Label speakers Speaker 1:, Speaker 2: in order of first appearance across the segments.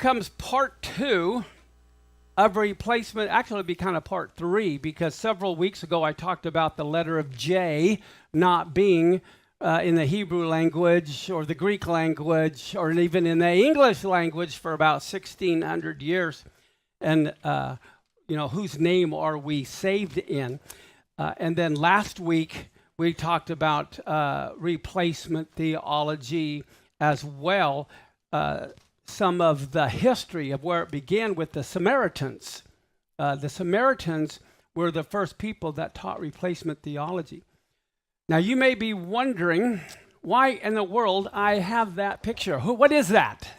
Speaker 1: comes part 2 of replacement. Actually, it'd be kind of part 3, because several weeks ago I talked about the letter of J not being in the Hebrew language or the Greek language or even in the English language for about 1,600 years. And, whose name are we saved in? And then last week we talked about replacement theology as well. Some of the history of where it began with the Samaritans. The Samaritans were the first people that taught replacement theology. Now, you may be wondering why in the world I have that picture. What is that?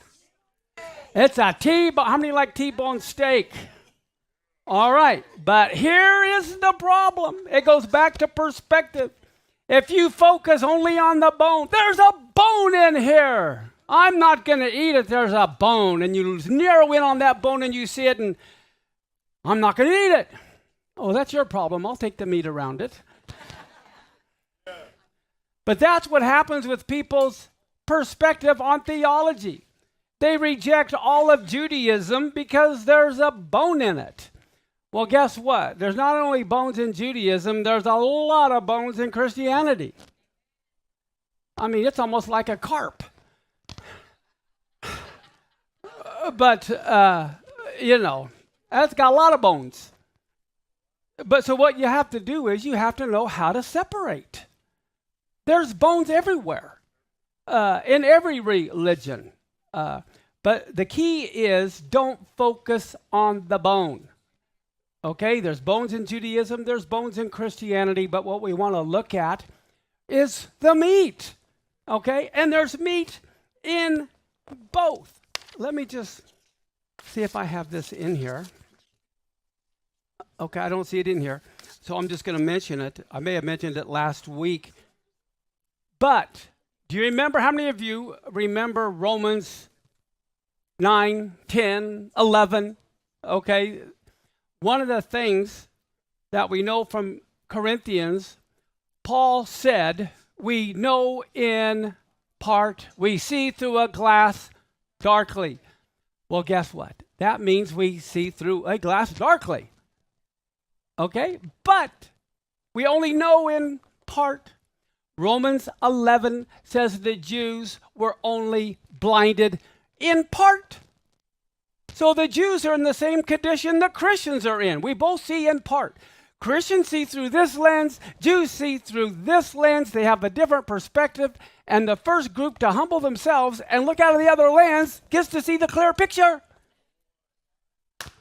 Speaker 1: It's a T-bone. How many like T-bone steak? All right, but here is the problem. It goes back to perspective. If you focus only on the bone, there's a bone in here. I'm not going to eat it. There's a bone. And you narrow in on that bone and you see it, and I'm not going to eat it. Oh, that's your problem. I'll take the meat around it. But that's what happens with people's perspective on theology. They reject all of Judaism because there's a bone in it. Well, guess what? There's not only bones in Judaism, there's a lot of bones in Christianity. I mean, it's almost like a carp. But, that's got a lot of bones. But so what you have to do is you have to know how to separate. There's bones everywhere, in every religion. But the key is don't focus on the bone. Okay, there's bones in Judaism, there's bones in Christianity, but what we want to look at is the meat. Okay, and there's meat in both. Let me just see if I have this in here. Okay, I don't see it in here, so I'm just going to mention it. I may have mentioned it last week. But do you remember, how many of you remember Romans 9, 10, 11? Okay, one of the things that we know from Corinthians, Paul said, we know in part, we see through a glass darkly. Well, guess what? That means we see through a glass darkly. Okay? But we only know in part. Romans 11 says the Jews were only blinded in part. So the Jews are in the same condition the Christians are in. We both see in part. Christians see through this lens. Jews see through this lens. They have a different perspective. And the first group to humble themselves and look out of the other lens gets to see the clear picture.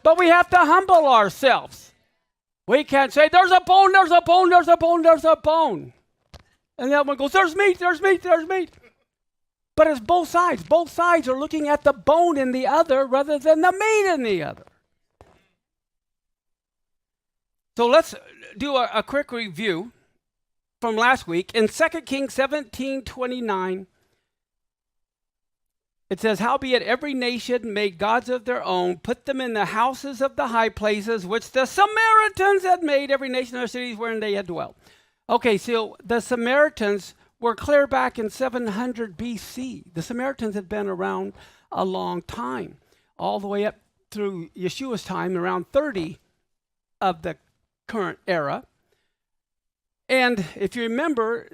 Speaker 1: But we have to humble ourselves. We can't say, there's a bone, there's a bone, there's a bone, there's a bone. And the other one goes, there's meat, there's meat, there's meat. But it's both sides. Both sides are looking at the bone in the other rather than the meat in the other. So let's do a quick review from last week. In 2 Kings 17:29, it says, howbeit every nation made gods of their own, put them in the houses of the high places, which the Samaritans had made, every nation of their cities wherein they had dwelt. Okay, so the Samaritans were clear back in 700 BC. The Samaritans had been around a long time, all the way up through Yeshua's time, around 30 of the current era. And if you remember,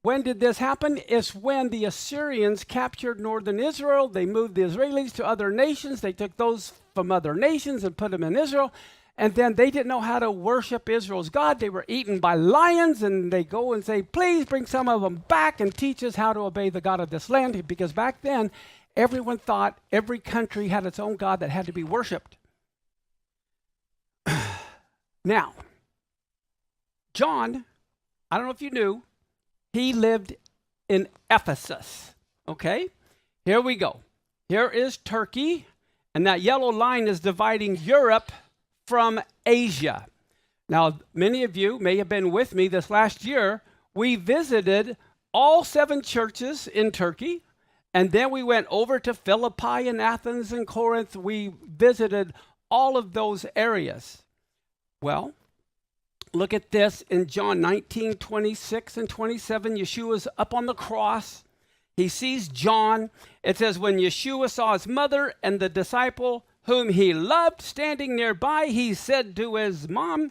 Speaker 1: when did this happen? It's when the Assyrians captured northern Israel. They moved the Israelis to other nations. They took those from other nations and put them in Israel. And then they didn't know how to worship Israel's God. They were eaten by lions, and they go and say, please bring some of them back and teach us how to obey the God of this land. Because back then, everyone thought every country had its own God that had to be worshiped. Now, John, I don't know if you knew, he lived in Ephesus. Okay? Here we go. Here is Turkey, and that yellow line is dividing Europe from Asia. Now, many of you may have been with me this last year. We visited all 7 churches in Turkey, and then we went over to Philippi and Athens and Corinth. We visited all of those areas. Well, look at this in John 19:26 and 27. Yeshua's up on the cross. He sees John. It says, when Yeshua saw his mother and the disciple whom he loved standing nearby, he said to his mom,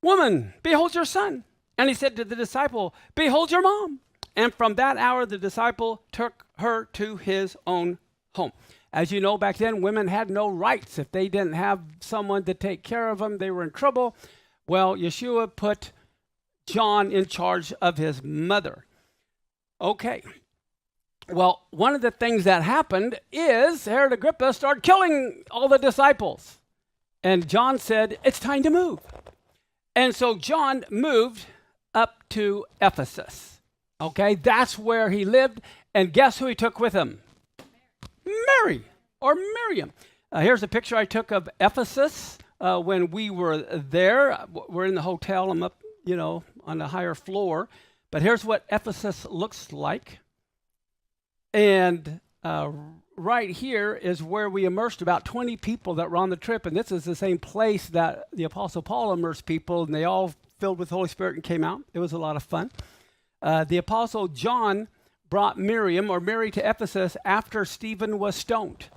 Speaker 1: "Woman, behold your son." And he said to the disciple, "Behold your mom." And from that hour, the disciple took her to his own home. As you know, back then, women had no rights. If they didn't have someone to take care of them, they were in trouble. Well, Yeshua put John in charge of his mother. Okay. Well, one of the things that happened is Herod Agrippa started killing all the disciples. And John said, it's time to move. And so John moved up to Ephesus. Okay, that's where he lived. And guess who he took with him? Mary, or Miriam. Here's a picture I took of Ephesus when we were there. We're in the hotel. I'm up, on a higher floor. But here's what Ephesus looks like. And right here is where we immersed about 20 people that were on the trip. And this is the same place that the Apostle Paul immersed people, and they all filled with the Holy Spirit and came out. It was a lot of fun. The Apostle John brought Miriam or Mary to Ephesus after Stephen was stoned.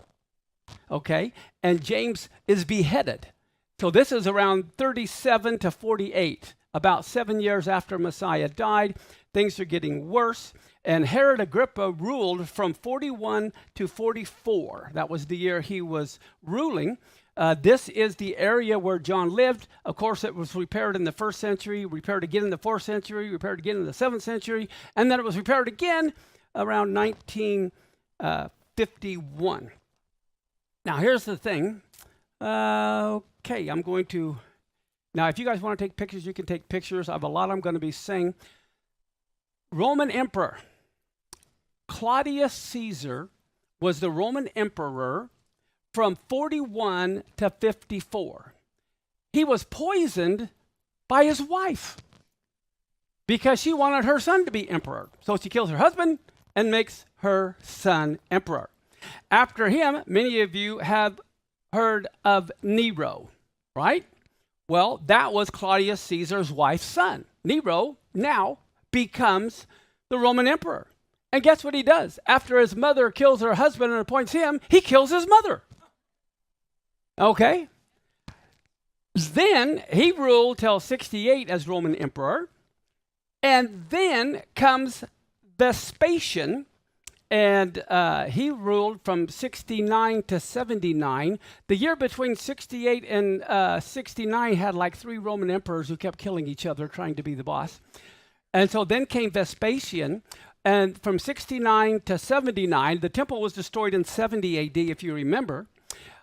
Speaker 1: Okay? And James is beheaded. So this is around 37 to 48, about 7 years after Messiah died. Things are getting worse. And Herod Agrippa ruled from 41 to 44. That was the year he was ruling. This is the area where John lived. Of course, it was repaired in the 1st century, repaired again in the 4th century, repaired again in the 7th century, and then it was repaired again around 1951. Now, here's the thing. Okay, I'm going to... Now, if you guys want to take pictures, you can take pictures. I have a lot I'm going to be saying. Roman Emperor Claudius Caesar was the Roman emperor from 41 to 54. He was poisoned by his wife because she wanted her son to be emperor. So she kills her husband and makes her son emperor. After him, many of you have heard of Nero, right? Well, that was Claudius Caesar's wife's son. Nero now becomes the Roman emperor. And guess what he does? After his mother kills her husband and appoints him, he kills his mother. Okay? Then he ruled till 68 as Roman emperor. And then comes Vespasian, and he ruled from 69 to 79. The year between 68 and 69 had like 3 Roman emperors who kept killing each other, trying to be the boss. And so then came Vespasian, and from 69 to 79, the temple was destroyed in 70 AD, if you remember.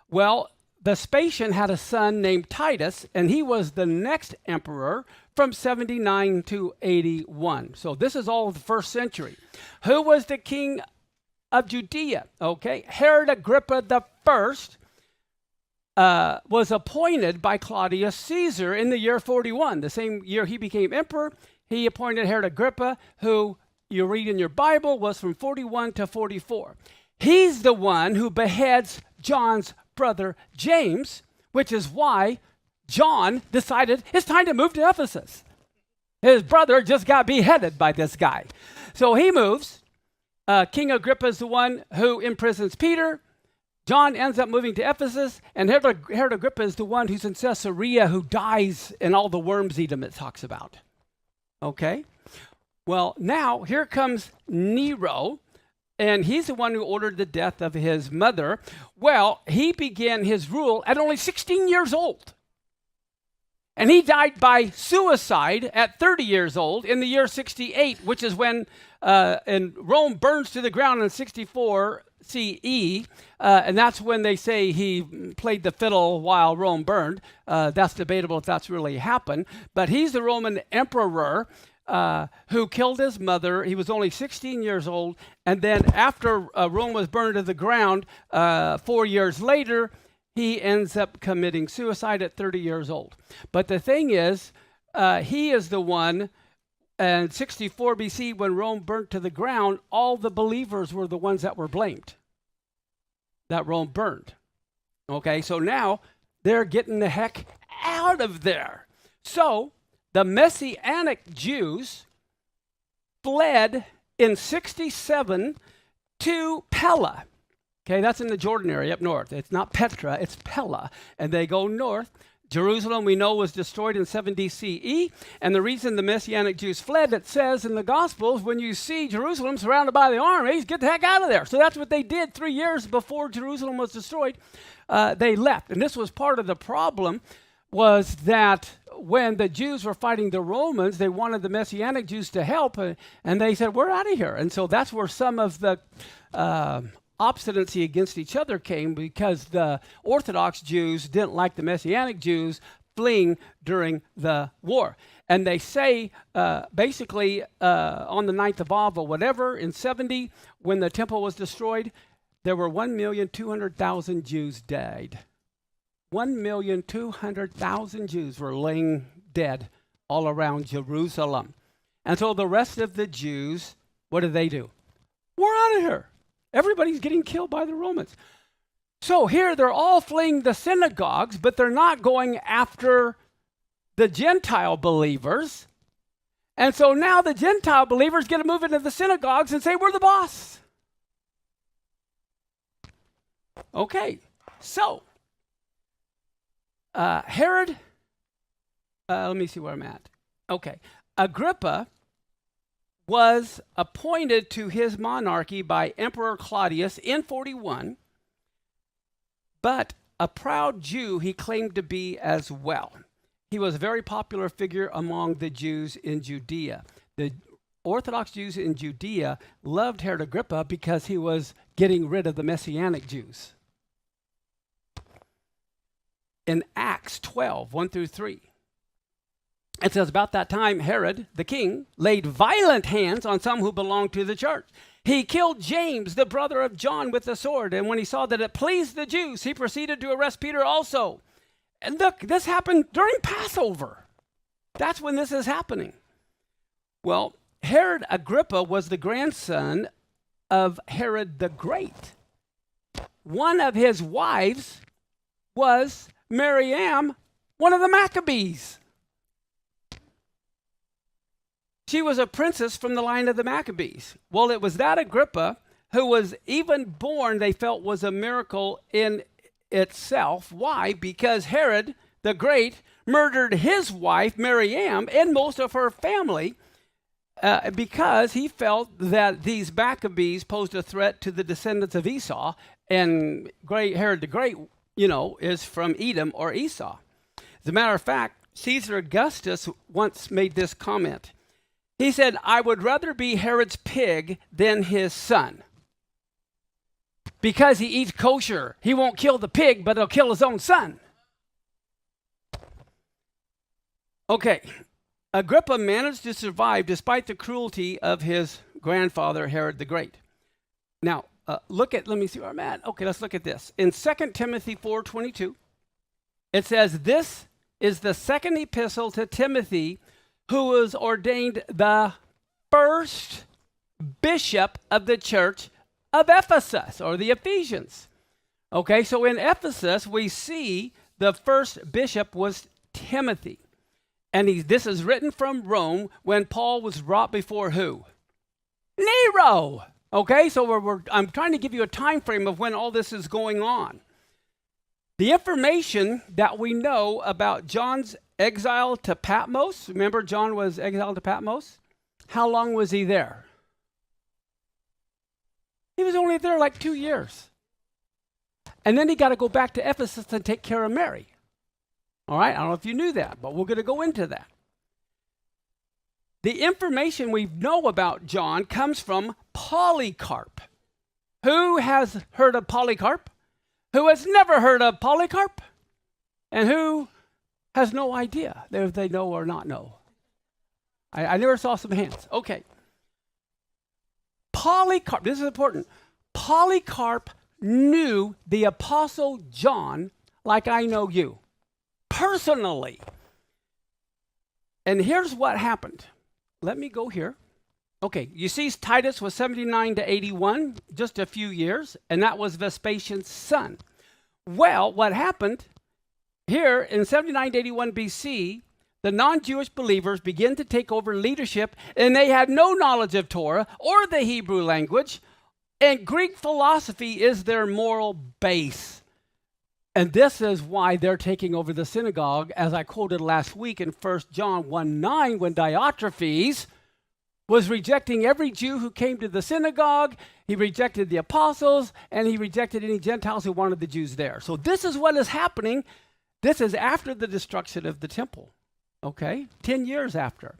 Speaker 1: Well, Vespasian had a son named Titus, and he was the next emperor from 79 to 81. So this is all of the 1st century. Who was the king of Judea? Okay, Herod Agrippa the First was appointed by Claudius Caesar in the year 41. The same year he became emperor, he appointed Herod Agrippa, who you read in your Bible was from 41 to 44. He's the one who beheads John's brother James, which is why John decided it's time to move to Ephesus. His brother just got beheaded by this guy. So he moves. King Agrippa is the one who imprisons Peter. John ends up moving to Ephesus, and Herod Agrippa is the one who's in Caesarea who dies and all the worms eat him, it talks about. Okay? Well, now here comes Nero, and he's the one who ordered the death of his mother. Well, he began his rule at only 16 years old. And he died by suicide at 30 years old in the year 68, which is when and Rome burns to the ground in 64 CE, and that's when they say he played the fiddle while Rome burned. That's debatable if that's really happened. But he's the Roman emperor who killed his mother. He was only 16 years old. And then after Rome was burned to the ground, 4 years later, he ends up committing suicide at 30 years old. But the thing is, he is the one, in 64 BC, when Rome burnt to the ground, all the believers were the ones that were blamed that Rome burned. Okay, so now they're getting the heck out of there. So the Messianic Jews fled in 67 to Pella. Okay, that's in the Jordan area up north. It's not Petra, it's Pella. And they go north. Jerusalem, we know, was destroyed in 70 CE. And the reason the Messianic Jews fled, it says in the Gospels, when you see Jerusalem surrounded by the armies, get the heck out of there. So that's what they did 3 years before Jerusalem was destroyed. They left. And this was part of the problem, was that when the Jews were fighting the Romans, they wanted the Messianic Jews to help. And they said, we're out of here. And so that's where some of the obstinacy against each other came, because the Orthodox Jews didn't like the Messianic Jews fleeing during the war. And they say basically on the 9th of Av or whatever, in 70, when the temple was destroyed, there were 1,200,000 Jews died. 1,200,000 Jews were laying dead all around Jerusalem. And so the rest of the Jews, what do? We're out of here. Everybody's getting killed by the Romans. So here they're all fleeing the synagogues, but they're not going after the Gentile believers. And so now the Gentile believers get to move into the synagogues and say, we're the boss. Okay, so Herod, let me see where I'm at. Okay, Agrippa was appointed to his monarchy by Emperor Claudius in 41, but a proud Jew he claimed to be as well. He was a very popular figure among the Jews in Judea. The Orthodox Jews in Judea loved Herod Agrippa because he was getting rid of the Messianic Jews. In Acts 12, 1 through 3, it says, about that time, Herod, the king, laid violent hands on some who belonged to the church. He killed James, the brother of John, with the sword. And when he saw that it pleased the Jews, he proceeded to arrest Peter also. And look, this happened during Passover. That's when this is happening. Well, Herod Agrippa was the grandson of Herod the Great. One of his wives was Miriam, one of the Maccabees. She was a princess from the line of the Maccabees. Well, it was that Agrippa who was even born, they felt, was a miracle in itself. Why? Because Herod the Great murdered his wife, Miriam, and most of her family because he felt that these Maccabees posed a threat to the descendants of Esau, and Herod the Great, is from Edom or Esau. As a matter of fact, Caesar Augustus once made this comment. He said, I would rather be Herod's pig than his son. Because he eats kosher, he won't kill the pig, but he'll kill his own son. Okay, Agrippa managed to survive despite the cruelty of his grandfather, Herod the Great. Now, let me see where I'm at. Okay, let's look at this. In 2 Timothy 4:22, it says, this is the second epistle to Timothy, who was ordained the first bishop of the church of Ephesus, or the Ephesians. Okay, so in Ephesus, we see the first bishop was Timothy. And this is written from Rome when Paul was brought before who? Nero. Okay, so I'm trying to give you a time frame of when all this is going on. The information that we know about John's exile to Patmos, remember John was exiled to Patmos? How long was he there? He was only there like 2 years. And then he got to go back to Ephesus and take care of Mary. All right, I don't know if you knew that, but we're going to go into that. The information we know about John comes from Polycarp. Who has heard of Polycarp? Who has never heard of Polycarp? And who has no idea if they know or not know? I never saw some hands. Okay. Polycarp, this is important. Polycarp knew the Apostle John like I know you, personally. And here's what happened. Let me go here. Okay, you see Titus was 79 to 81, just a few years, and that was Vespasian's son. Well, what happened here in 79 to 81 BC, the non-Jewish believers begin to take over leadership, and they had no knowledge of Torah or the Hebrew language, and Greek philosophy is their moral base. And this is why they're taking over the synagogue, as I quoted last week in 1 John 1:9, when Diotrephes was rejecting every Jew who came to the synagogue. He rejected the apostles, and he rejected any Gentiles who wanted the Jews there. So this is what is happening. This is after the destruction of the temple. Okay, 10 years after.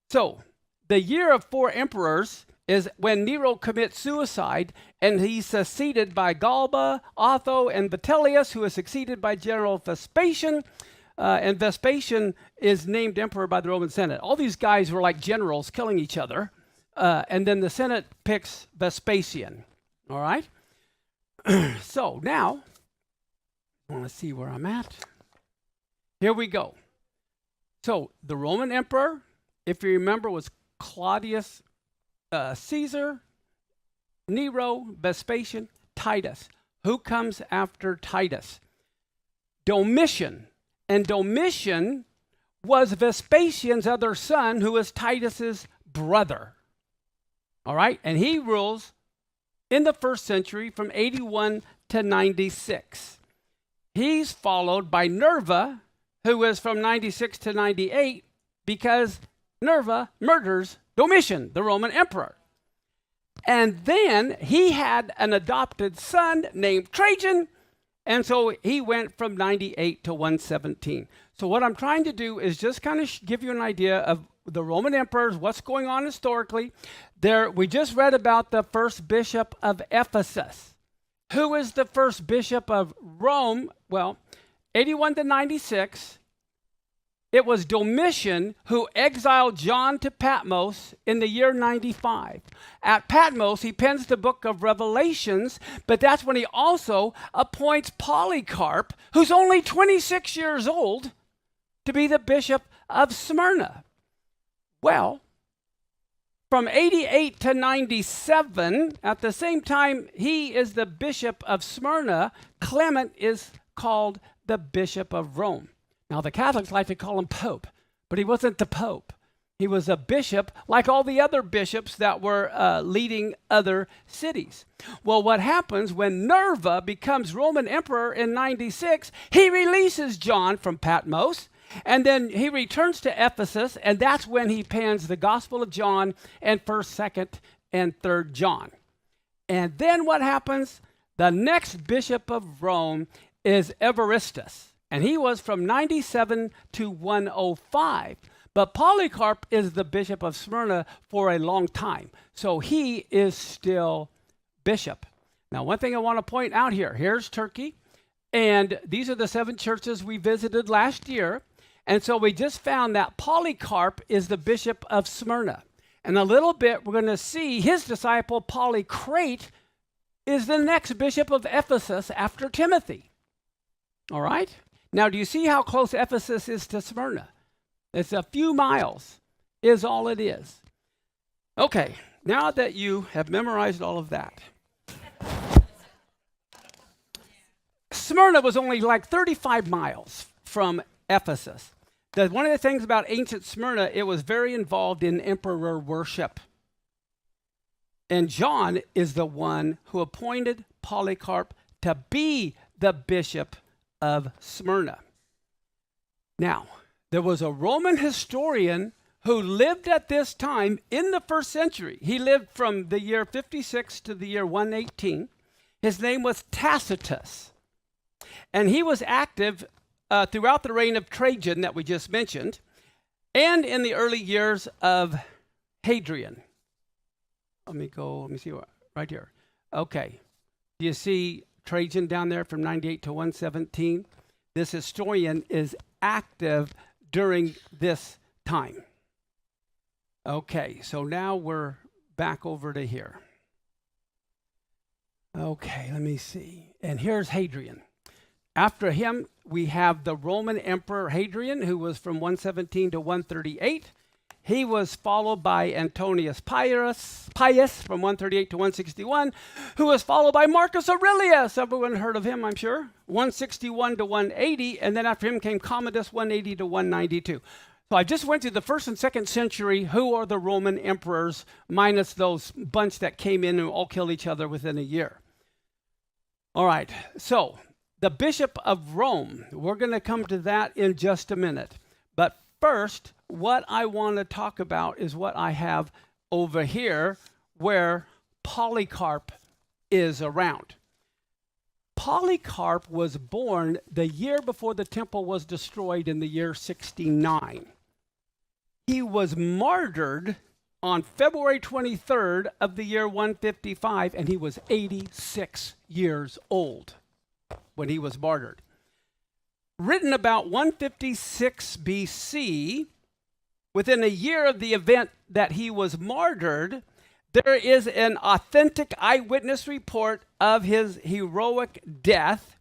Speaker 1: So the year of 4 emperors is when Nero commits suicide, and he's succeeded by Galba, Otho, and Vitellius, who is succeeded by General Vespasian, and Vespasian is named emperor by the Roman Senate. All these guys were like generals killing each other, and then the Senate picks Vespasian. All right? So now, I want to see where I'm at. Here we go. So the Roman emperor, if you remember, was Claudius Caesar, Nero, Vespasian, Titus. Who comes after Titus? Domitian. And Domitian was Vespasian's other son, who was Titus's brother. All right? And he rules in the 1st century from 81 to 96. He's followed by Nerva, who is from 96 to 98, because Nerva murders Domitian, the Roman emperor. And then he had an adopted son named Trajan, and so he went from 98 to 117. So what I'm trying to do is just kind of give you an idea of the Roman emperors, what's going on historically. We just read about the first bishop of Ephesus. Who is the first bishop of Rome? Well, 81 to 96, it was Domitian who exiled John to Patmos in the year 95. At Patmos, he pens the book of Revelations, but that's when he also appoints Polycarp, who's only 26 years old, to be the bishop of Smyrna. Well, from 88 to 97, at the same time he is the bishop of Smyrna, Clement is called the Bishop of Rome. Now, the Catholics like to call him Pope, but he wasn't the Pope. He was a bishop like all the other bishops that were leading other cities. Well, what happens when Nerva becomes Roman emperor in 96, he releases John from Patmos, and then he returns to Ephesus, and that's when he pens the Gospel of John and 1st, 2nd, and 3rd John. And then what happens? The next bishop of Rome is Evaristus, and he was from 97 to 105. But Polycarp is the bishop of Smyrna for a long time, so he is still bishop. Now, one thing I want to point out here, here's Turkey, and these are the 7 churches we visited last year, and so we just found that Polycarp is the bishop of Smyrna. In a little bit, we're going to see his disciple Polycrate is the next bishop of Ephesus after Timothy. All right? Now, do you see how close Ephesus is to Smyrna? It's a few miles is all it is. Okay, now that you have memorized all of that, Smyrna was only like 35 miles from Ephesus. One of the things about ancient Smyrna, it was very involved in emperor worship. And John is the one who appointed Polycarp to be the bishop of Smyrna. Now, there was a Roman historian who lived at this time in the 1st century. He lived from the year 56 to the year 118. His name was Tacitus. And he was active throughout the reign of Trajan that we just mentioned, and in the early years of Hadrian. Let me see right here. Okay. Do you see Trajan down there from 98 to 117? This historian is active during this time. Okay, so now we're back over to here. Okay, let me see. And here's Hadrian. After him, we have the Roman Emperor Hadrian, who was from 117 to 138. He was followed by Antonius Pius from 138 to 161, who was followed by Marcus Aurelius. Everyone heard of him, I'm sure. 161 to 180, and then after him came Commodus, 180 to 192. So I just went through the 1st and 2nd century. Who are the Roman emperors, minus those bunch that came in and all killed each other within a year. All right, so the Bishop of Rome, we're going to come to that in just a minute. But first, what I want to talk about is what I have over here where Polycarp is around. Polycarp was born the year before the temple was destroyed in the year 69. He was martyred on February 23rd of the year 155, and he was 86 years old when he was martyred. Written about 156 BC, within a year of the event that he was martyred, there is an authentic eyewitness report of his heroic death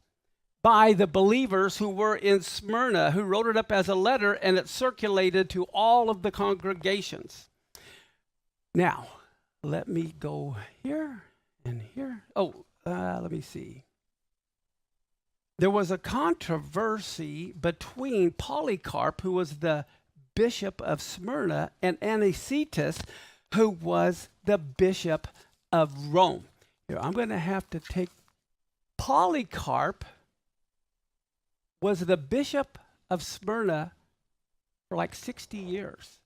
Speaker 1: by the believers who were in Smyrna, who wrote it up as a letter, and it circulated to all of the congregations. Now, let me go here and here. Let me see. There was a controversy between Polycarp, who was the bishop of Smyrna, and Anicetus, who was the bishop of Rome. Here, I'm going to have to take Polycarp was the bishop of Smyrna for like 60 years,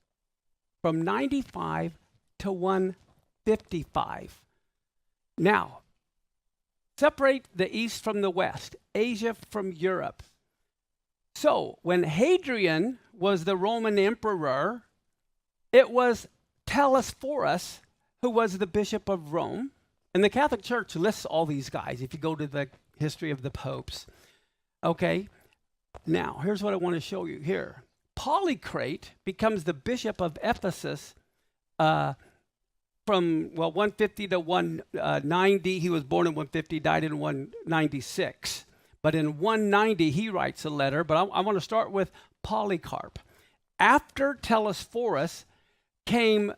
Speaker 1: from 95 to 155. Now, separate the East from the West, Asia from Europe. So, when Hadrian was the Roman emperor, it was Telesphorus who was the bishop of Rome. And the Catholic Church lists all these guys if you go to the history of the popes. Okay, now here's what I want to show you here. Polycarp becomes the bishop of Ephesus from 150 to 190. He was born in 150, died in 196. But in 190, he writes a letter. But I want to start with Polycarp. After Telesphorus came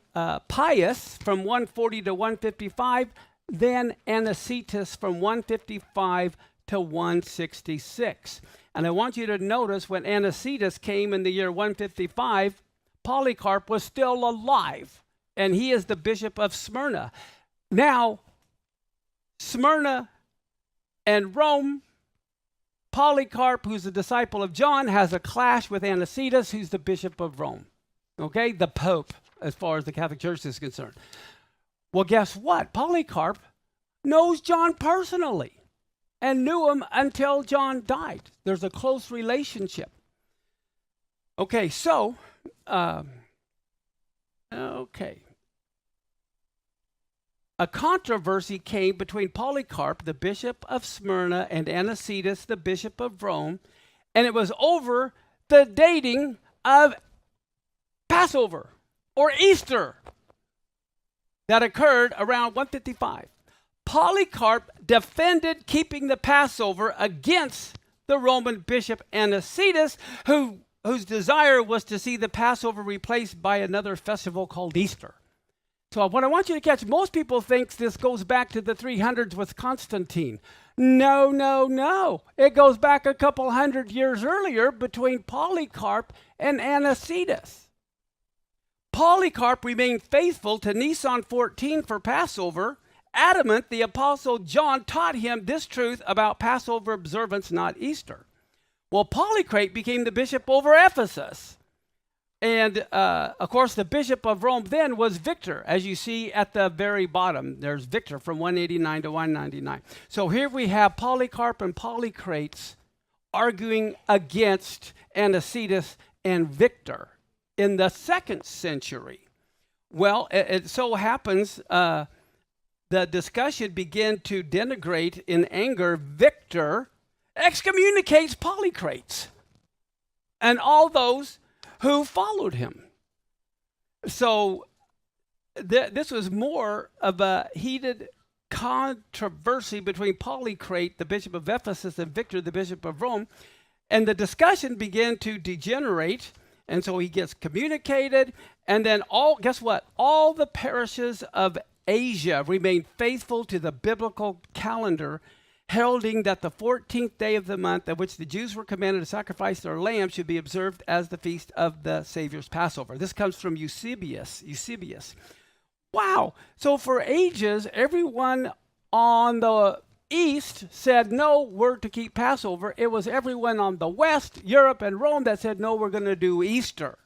Speaker 1: Pius from 140 to 155, then Anicetus from 155 to 166. And I want you to notice when Anicetus came in the year 155, Polycarp was still alive, and he is the bishop of Smyrna. Now, Smyrna and Rome, Polycarp, who's a disciple of John, has a clash with Anicetus, who's the bishop of Rome. Okay, the Pope, as far as the Catholic Church is concerned. Well, guess what? Polycarp knows John personally and knew him until John died. There's a close relationship. Okay, so, a controversy came between Polycarp, the bishop of Smyrna, and Anicetus, the bishop of Rome, and it was over the dating of Passover or Easter that occurred around 155. Polycarp defended keeping the Passover against the Roman bishop Anicetus, whose desire was to see the Passover replaced by another festival called Easter. So what I want you to catch, most people think this goes back to the 300s with Constantine. No. It goes back a couple hundred years earlier between Polycarp and Anicetus. Polycarp remained faithful to Nisan 14 for Passover. Adamant, the Apostle John taught him this truth about Passover observance, not Easter. Well, Polycarp became the bishop over Ephesus. And, of course, the bishop of Rome then was Victor, as you see at the very bottom. There's Victor from 189 to 199. So here we have Polycarp and Polycrates arguing against Anicetus and Victor in the 2nd century. Well, it so happens the discussion began to denigrate in anger. Victor excommunicates Polycrates and all those who followed him. So this was more of a heated controversy between Polycarp, the bishop of Ephesus, and Victor, the bishop of Rome. And the discussion began to degenerate. And so he gets communicated. And then guess what? All the parishes of Asia remained faithful to the biblical calendar, heralding that the 14th day of the month at which the Jews were commanded to sacrifice their lamb should be observed as the feast of the Savior's Passover. This comes from Eusebius. Wow. So for ages, everyone on the east said, no, we're to keep Passover. It was everyone on the west, Europe and Rome, that said, no, we're going to do Easter.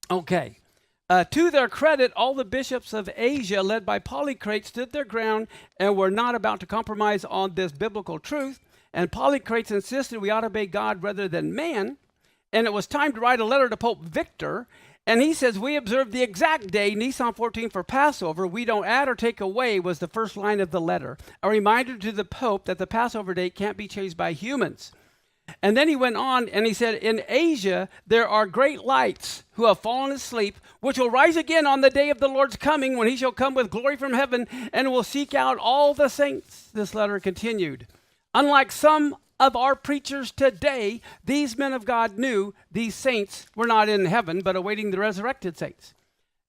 Speaker 1: Okay. To their credit, all the bishops of Asia, led by Polycarp, stood their ground and were not about to compromise on this biblical truth. And Polycarp insisted we ought to obey God rather than man. And it was time to write a letter to Pope Victor. And he says, we observe the exact day, Nisan 14, for Passover. We don't add or take away, was the first line of the letter. A reminder to the Pope that the Passover date can't be changed by humans. And then he went on and he said, in Asia, there are great lights who have fallen asleep, which will rise again on the day of the Lord's coming, when he shall come with glory from heaven and will seek out all the saints. This letter continued. Unlike some of our preachers today, these men of God knew these saints were not in heaven, but awaiting the resurrected saints.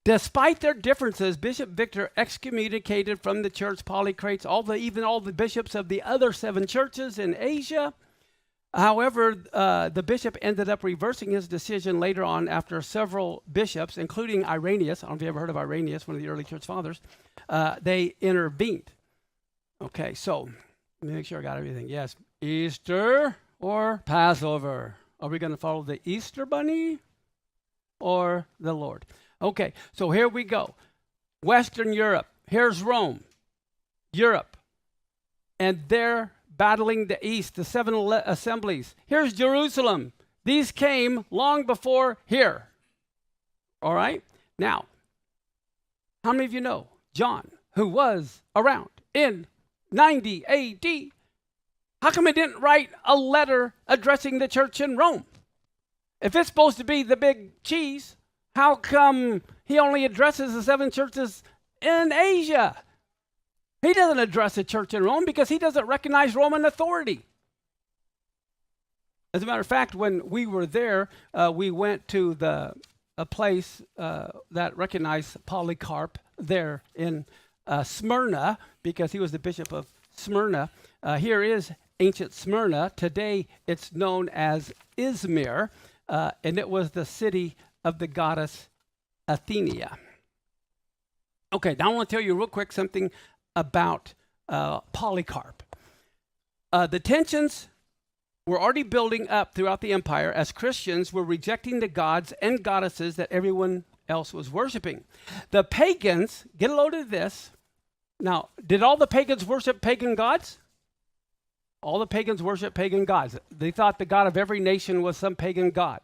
Speaker 1: Despite their differences, Bishop Victor excommunicated from the church Polycarp, even all the bishops of the other 7 churches in Asia. However, the bishop ended up reversing his decision later on after several bishops, including Irenaeus. I don't know if you ever heard of Irenaeus, one of the early church fathers. They intervened. Okay, so let me make sure I got everything. Yes, Easter or Passover? Are we going to follow the Easter bunny or the Lord? Okay, so here we go. Western Europe. Here's Rome, Europe, and they're battling the east, the 7 assemblies. Here's Jerusalem. These came long before here. All right? Now, how many of you know John, who was around in 90 AD? How come he didn't write a letter addressing the church in Rome? If it's supposed to be the big cheese, how come he only addresses the 7 churches in Asia? He doesn't address the church in Rome because he doesn't recognize Roman authority. As a matter of fact, when we were there, we went to a place that recognized Polycarp there in Smyrna, because he was the bishop of Smyrna. Here is ancient Smyrna. Today it's known as Izmir, and it was the city of the goddess Athenia. Okay, now I want to tell you real quick something about Polycarp. The tensions were already building up throughout the empire as Christians were rejecting the gods and goddesses that everyone else was worshiping. The pagans, get a load of this. Now, did all the pagans worship pagan gods? All the pagans worship pagan gods. They thought the god of every nation was some pagan god.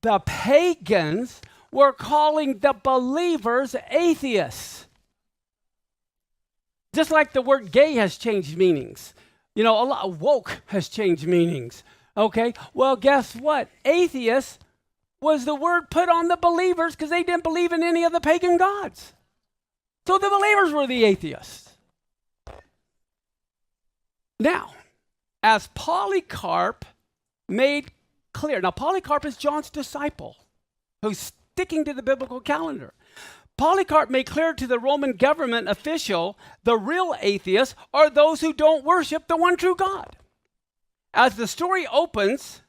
Speaker 1: The pagans were calling the believers atheists. Just like the word gay has changed meanings. You know, a lot of woke has changed meanings. Okay? Well, guess what? Atheist was the word put on the believers because they didn't believe in any of the pagan gods. So the believers were the atheists. Now, as Polycarp made clear, now Polycarp is John's disciple who's sticking to the biblical calendar. Polycarp made clear to the Roman government official the real atheists are those who don't worship the one true God. As the story opens,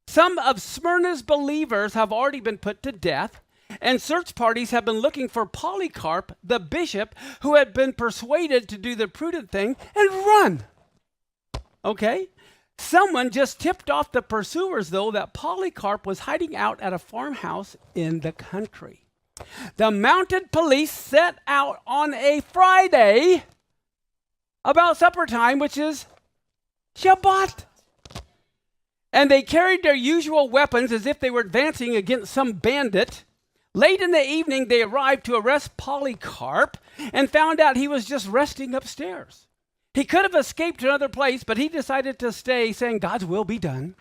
Speaker 1: some of Smyrna's believers have already been put to death, and search parties have been looking for Polycarp, the bishop, who had been persuaded to do the prudent thing and run. Okay? Someone just tipped off the pursuers, though, that Polycarp was hiding out at a farmhouse in the country. The mounted police set out on a Friday about supper time, which is Shabbat. And they carried their usual weapons as if they were advancing against some bandit. Late in the evening, they arrived to arrest Polycarp and found out he was just resting upstairs. He could have escaped to another place, but he decided to stay, saying, God's will be done.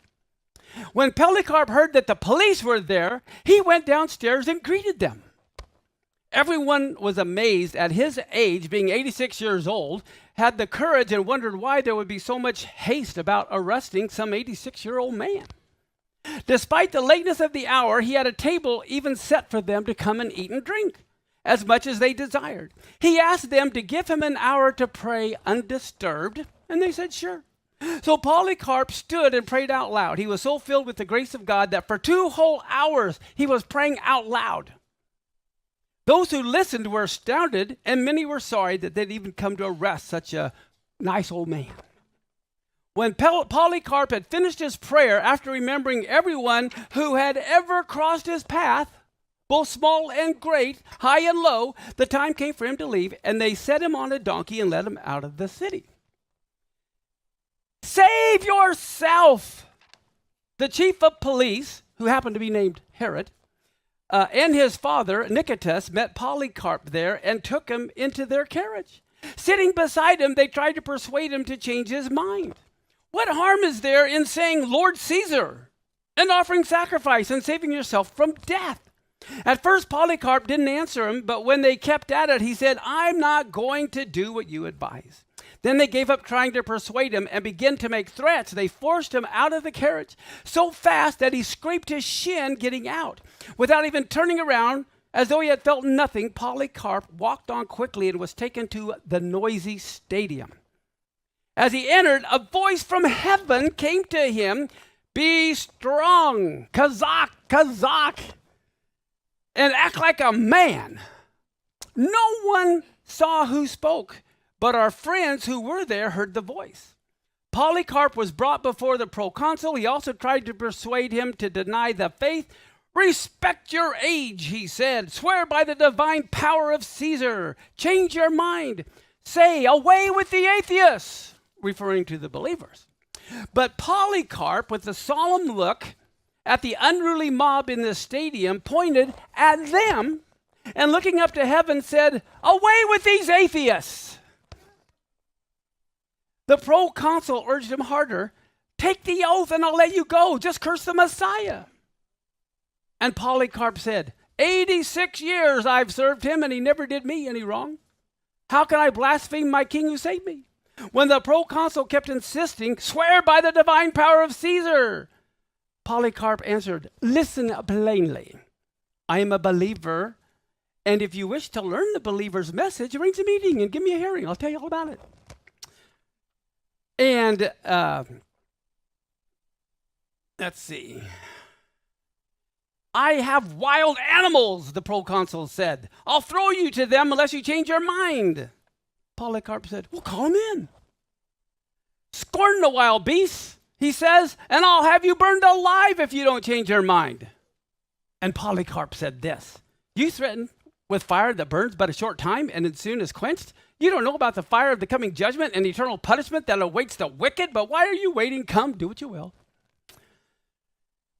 Speaker 1: When Polycarp heard that the police were there, he went downstairs and greeted them. Everyone was amazed at his age, being 86 years old, had the courage and wondered why there would be so much haste about arresting some 86-year-old man. Despite the lateness of the hour, he had a table even set for them to come and eat and drink, as much as they desired. He asked them to give him an hour to pray undisturbed, and they said, sure. So Polycarp stood and prayed out loud. He was so filled with the grace of God that for 2 whole hours he was praying out loud. Those who listened were astounded, and many were sorry that they'd even come to arrest such a nice old man. When Polycarp had finished his prayer, after remembering everyone who had ever crossed his path, both small and great, high and low, the time came for him to leave, and they set him on a donkey and led him out of the city. Save yourself! The chief of police, who happened to be named Herod, and his father, Nicetas, met Polycarp there and took him into their carriage. Sitting beside him, they tried to persuade him to change his mind. What harm is there in saying, Lord Caesar, and offering sacrifice and saving yourself from death? At first, Polycarp didn't answer him, but when they kept at it, he said, I'm not going to do what you advise. Then they gave up trying to persuade him and began to make threats. They forced him out of the carriage so fast that he scraped his shin getting out. Without even turning around, as though he had felt nothing, Polycarp walked on quickly and was taken to the noisy stadium. As he entered, a voice from heaven came to him, be strong, Kazakh, and act like a man. No one saw who spoke, but our friends who were there heard the voice. Polycarp was brought before the proconsul. He also tried to persuade him to deny the faith. Respect your age, he said. Swear by the divine power of Caesar. Change your mind. Say, away with the atheists, referring to the believers. But Polycarp, with a solemn look at the unruly mob in the stadium, pointed at them and looking up to heaven said, away with these atheists. The proconsul urged him harder, take the oath and I'll let you go. Just curse the Messiah. And Polycarp said, 86 years I've served him and he never did me any wrong. How can I blaspheme my king who saved me? When the proconsul kept insisting, swear by the divine power of Caesar, Polycarp answered, listen plainly. I am a believer, and if you wish to learn the believer's message, arrange a meeting and give me a hearing. I'll tell you all about it. And let's see. I have wild animals, the proconsul said. I'll throw you to them unless you change your mind. Polycarp said, well, call him in. Scorn the wild beasts, he says, and I'll have you burned alive if you don't change your mind. And Polycarp said this, you threaten with fire that burns but a short time and then soon is quenched? You don't know about the fire of the coming judgment and eternal punishment that awaits the wicked, but why are you waiting? Come, do what you will.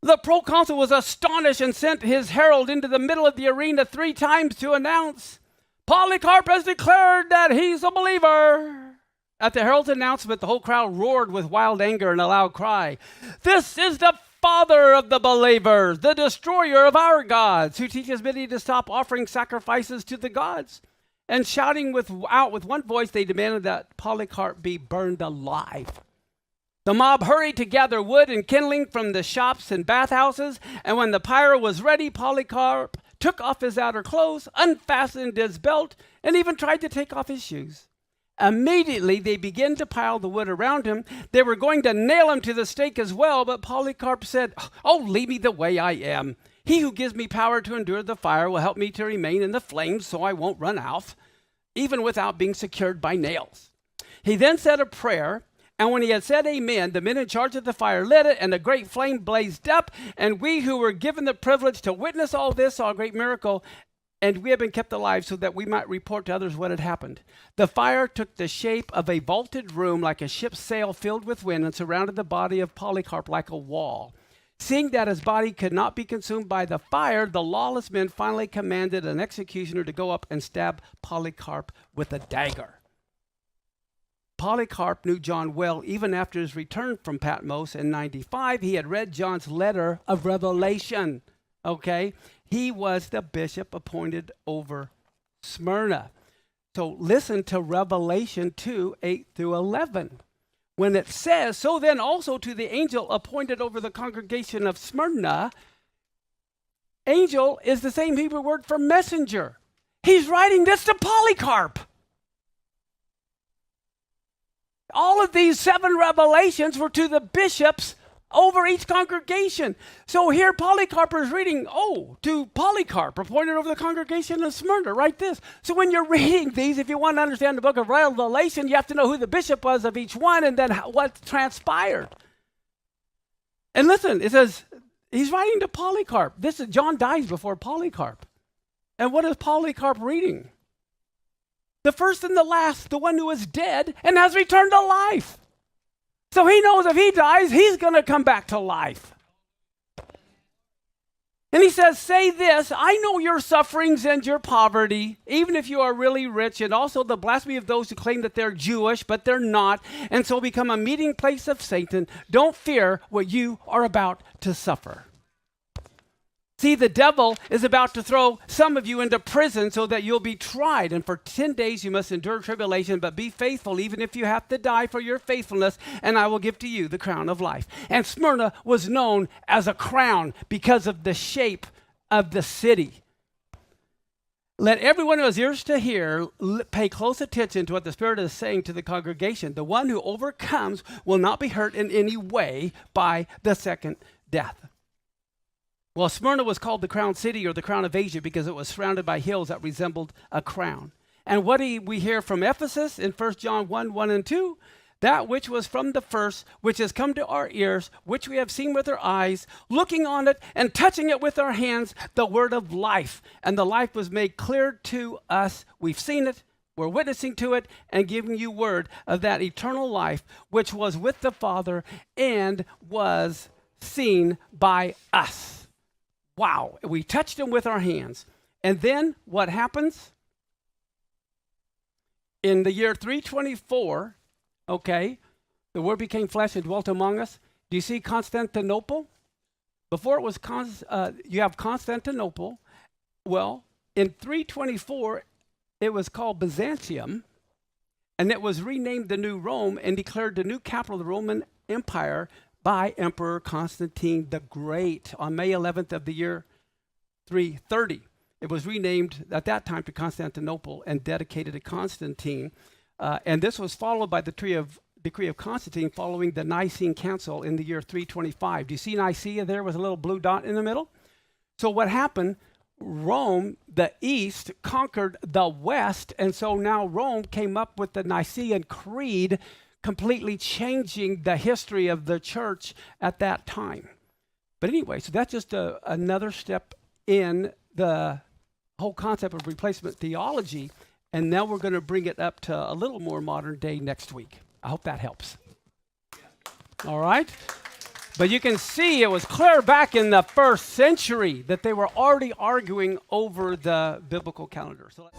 Speaker 1: The proconsul was astonished and sent his herald into the middle of the arena 3 times to announce, Polycarp has declared that he's a believer. At the herald's announcement, the whole crowd roared with wild anger and a loud cry. This is the father of the believers, the destroyer of our gods, who teaches many to stop offering sacrifices to the gods. And shouting out with one voice, they demanded that Polycarp be burned alive. The mob hurried to gather wood and kindling from the shops and bathhouses, and when the pyre was ready, Polycarp took off his outer clothes, unfastened his belt, and even tried to take off his shoes. Immediately, they began to pile the wood around him. They were going to nail him to the stake as well, but Polycarp said, oh, leave me the way I am. He who gives me power to endure the fire will help me to remain in the flames so I won't run out, even without being secured by nails. He then said a prayer, and when he had said amen, the men in charge of the fire lit it, and a great flame blazed up, and we who were given the privilege to witness all this saw a great miracle, and we have been kept alive so that we might report to others what had happened. The fire took the shape of a vaulted room like a ship's sail filled with wind and surrounded the body of Polycarp like a wall. Seeing that his body could not be consumed by the fire, the lawless men finally commanded an executioner to go up and stab Polycarp with a dagger. Polycarp knew John well. Even after his return from Patmos in 95, he had read John's letter of Revelation. Okay? He was the bishop appointed over Smyrna. So listen to Revelation 2, 8 through 11. when it says, so then also to the angel appointed over the congregation of Smyrna, angel is the same Hebrew word for messenger. He's writing this to Polycarp. All of these 7 revelations were to the bishops over each congregation. So here Polycarp is reading, to Polycarp, appointed over the congregation of Smyrna, write this. So when you're reading these, if you want to understand the book of Revelation, you have to know who the bishop was of each one and then what transpired. And listen, it says, he's writing to Polycarp. John dies before Polycarp. And what is Polycarp reading? The first and the last, the one who is dead and has returned to life. So he knows if he dies, he's going to come back to life. And he says, say this, I know your sufferings and your poverty, even if you are really rich, and also the blasphemy of those who claim that they're Jewish, but they're not, and so become a meeting place of Satan. Don't fear what you are about to suffer. See, the devil is about to throw some of you into prison so that you'll be tried. And for 10 days you must endure tribulation, but be faithful even if you have to die for your faithfulness, and I will give to you the crown of life. And Smyrna was known as a crown because of the shape of the city. Let everyone who has ears to hear pay close attention to what the Spirit is saying to the congregation. The one who overcomes will not be hurt in any way by the second death. Well, Smyrna was called the crown city or the crown of Asia because it was surrounded by hills that resembled a crown. And what do we hear from Ephesus in 1 John 1 and 2? That which was from the first, which has come to our ears, which we have seen with our eyes, looking on it and touching it with our hands, the word of life. And the life was made clear to us. We've seen it, we're witnessing to it, and giving you word of that eternal life, which was with the Father and was seen by us. Wow, we touched him with our hands. And then what happens? In the year 324, the Word became flesh and dwelt among us. Do you see Constantinople? Before it was, you have Constantinople. Well, in 324, it was called Byzantium, and it was renamed the New Rome and declared the new capital of the Roman Empire by Emperor Constantine the Great on May 11th of the year 330. It was renamed at that time to Constantinople and dedicated to Constantine. And this was followed by the decree of Constantine following the Nicene Council in the year 325. Do you see Nicaea there with a little blue dot in the middle? So what happened? Rome, the East, conquered the West, and so now Rome came up with the Nicene Creed, completely changing the history of the church at that time. But anyway, so that's just another step in the whole concept of replacement theology, and now we're going to bring it up to a little more modern day next week. I hope that helps. All right? But you can see it was clear back in the 1st century that they were already arguing over the biblical calendar. So